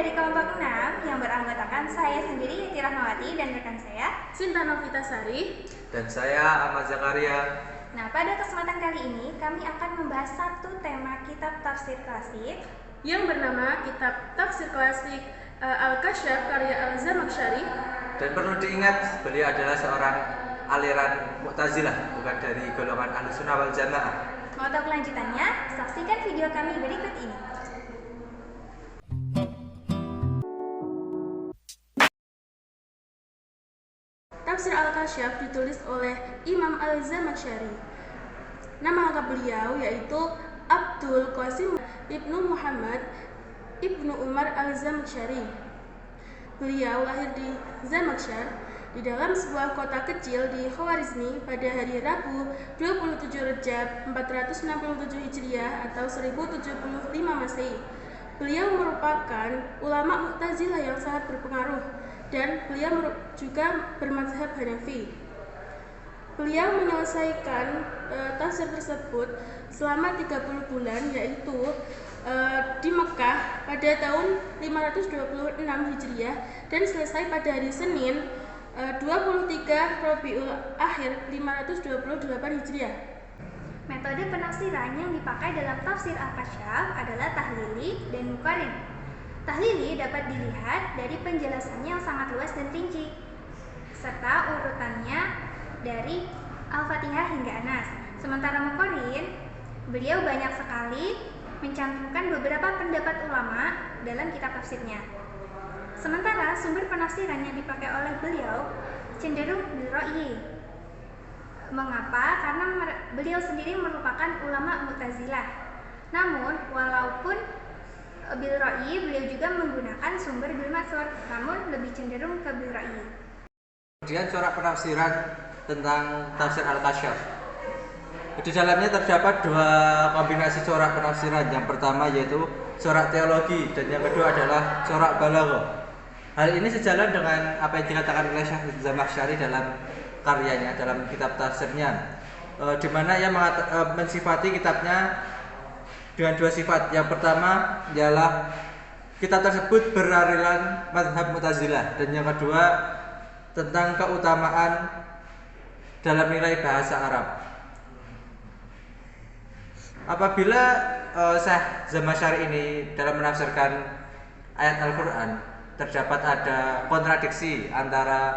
dari kelompok 6 yang beranggotakan saya sendiri Yati Rahmawati dan rekan saya Sinta Novitasari dan saya Ahmad Zakaria. Nah, pada kesempatan kali ini kami akan membahas satu tema kitab tafsir klasik yang bernama Kitab Tafsir Klasik Al-Kasyaf karya Al-Zamakhsyari. Dan perlu diingat, beliau adalah seorang aliran Mu'tazilah, bukan dari golongan Ahlussunnah wal Jamaah. Mau tahu kelanjutannya? Saksikan video kami berikut ini. Tafsir Al-Kasyaf ditulis oleh Imam Al-Zamakhsyari. Nama lengkap beliau yaitu Abdul Qasim Ibnu Muhammad Ibnu Umar Al-Zamakhsyari. Beliau lahir di Zamakhsyar, di dalam sebuah kota kecil di Khwarizmi pada hari Rabu 27 Rejab 467 Hijriah atau 1075 Masehi. Beliau merupakan ulama Mu'tazilah yang sangat berpengaruh dan beliau juga bermadzhab Hanafi. Beliau menyelesaikan tafsir tersebut selama 30 bulan, yaitu di Mekah pada tahun 526 Hijriah dan selesai pada hari Senin 23 Rabiul Akhir 528 Hijriah. Metode penafsiran yang dipakai dalam tafsir Al-Kasyaf adalah tahlili dan muqarrin. Tahlili dapat dilihat dari penjelasannya yang sangat luas dan rinci, serta urutannya dari Al-Fatihah hingga Anas. Sementara muqarrin, beliau banyak sekali mencantumkan beberapa pendapat ulama dalam kitab tafsirnya. Sementara sumber penafsiran yang dipakai oleh beliau cenderung bil-ra'yi. Mengapa? Karena beliau sendiri merupakan ulama Mu'tazilah. Namun, walaupun bil-ra'yi, beliau juga menggunakan sumber bil-matsur, namun lebih cenderung ke bil-ra'yi. Kemudian corak penafsiran tentang tafsir Al-Kasyaf. Di dalamnya terdapat dua kombinasi corak penafsiran. Yang pertama yaitu corak teologi dan yang kedua adalah corak balaghah. Hal ini sejalan dengan apa yang dikatakan oleh Syekh Zamakhsyari dalam karyanya, dalam kitab tafsirnya, di mana ia mensifati kitabnya dengan dua sifat. Yang pertama ialah kitab tersebut beraliran mazhab Mu'tazilah, dan yang kedua tentang keutamaan dalam nilai bahasa Arab. Apabila Syekh Zamakhsyari ini dalam menafsirkan ayat Al-Quran terdapat ada kontradiksi antara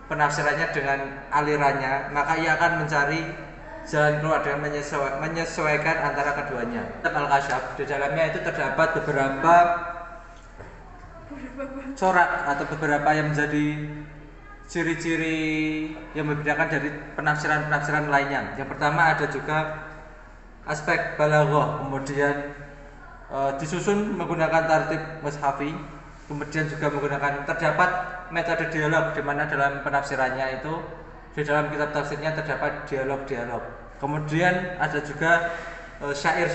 penafsirannya dengan alirannya, maka ia akan mencari jalan keluar dengan menyesuaikan antara keduanya. Al-Kasyaf, di dalamnya itu terdapat beberapa corak atau beberapa yang menjadi ciri-ciri yang membedakan dari penafsiran-penafsiran lainnya. Yang pertama ada juga aspek balaghah, kemudian disusun menggunakan tartib mushafi, kemudian juga menggunakan terdapat metode dialog, di mana dalam penafsirannya itu di dalam kitab tafsirnya terdapat dialog-dialog. Kemudian ada juga syair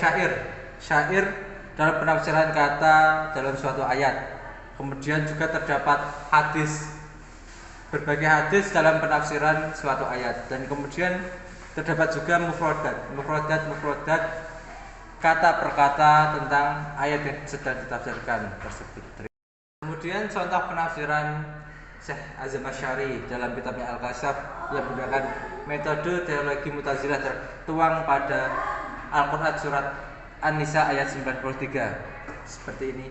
dalam penafsiran kata dalam suatu ayat. Kemudian juga terdapat berbagai hadis dalam penafsiran suatu ayat, dan kemudian terdapat juga mufradat kata per kata tentang ayat yang sedang ditafsirkan tersebut. Kemudian contoh penafsiran Syekh Az-Zamakhsyari dalam kitabnya Al-Kasyaf yang menggunakan metode teologi Mu'tazilah tertuang pada Al-Quran surat An-Nisa ayat 93 seperti ini.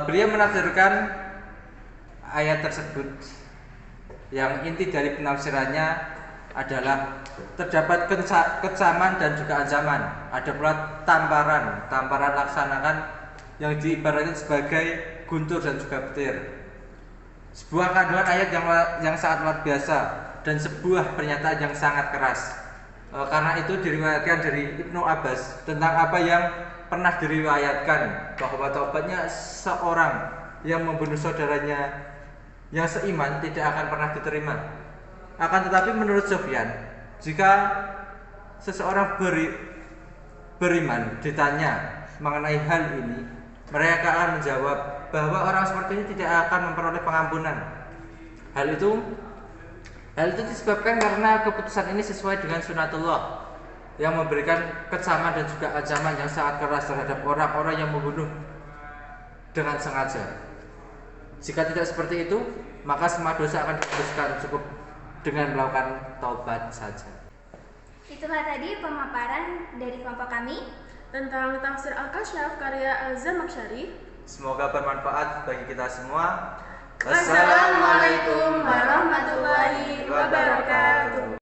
Beliau menafsirkan ayat tersebut yang inti dari penafsirannya adalah terdapat kecaman dan juga ancaman. Ada pula tamparan laksanakan yang diibaratkan sebagai guntur dan juga petir. Sebuah kandungan ayat yang sangat luar biasa dan sebuah pernyataan yang sangat keras. Karena itu diriwayatkan dari Ibnu Abbas tentang apa yang pernah diriwayatkan, bahwa taubatnya seorang yang membunuh saudaranya yang seiman tidak akan pernah diterima. Akan tetapi menurut Sufyan, jika seseorang beriman ditanya mengenai hal ini, mereka akan menjawab bahwa orang seperti ini tidak akan memperoleh pengampunan. Hal itu disebabkan karena keputusan ini sesuai dengan sunatullah yang memberikan kecaman dan juga ancaman yang sangat keras terhadap orang-orang yang membunuh dengan sengaja. Jika tidak seperti itu, maka semua dosa akan dihapuskan cukup dengan melakukan taubat saja. Itulah tadi pemaparan dari kelompok kami tentang tafsir Al-Kasyaf karya Al-Zamakhsyari. Semoga bermanfaat bagi kita semua. Wassalamualaikum warahmatullahi wabarakatuh.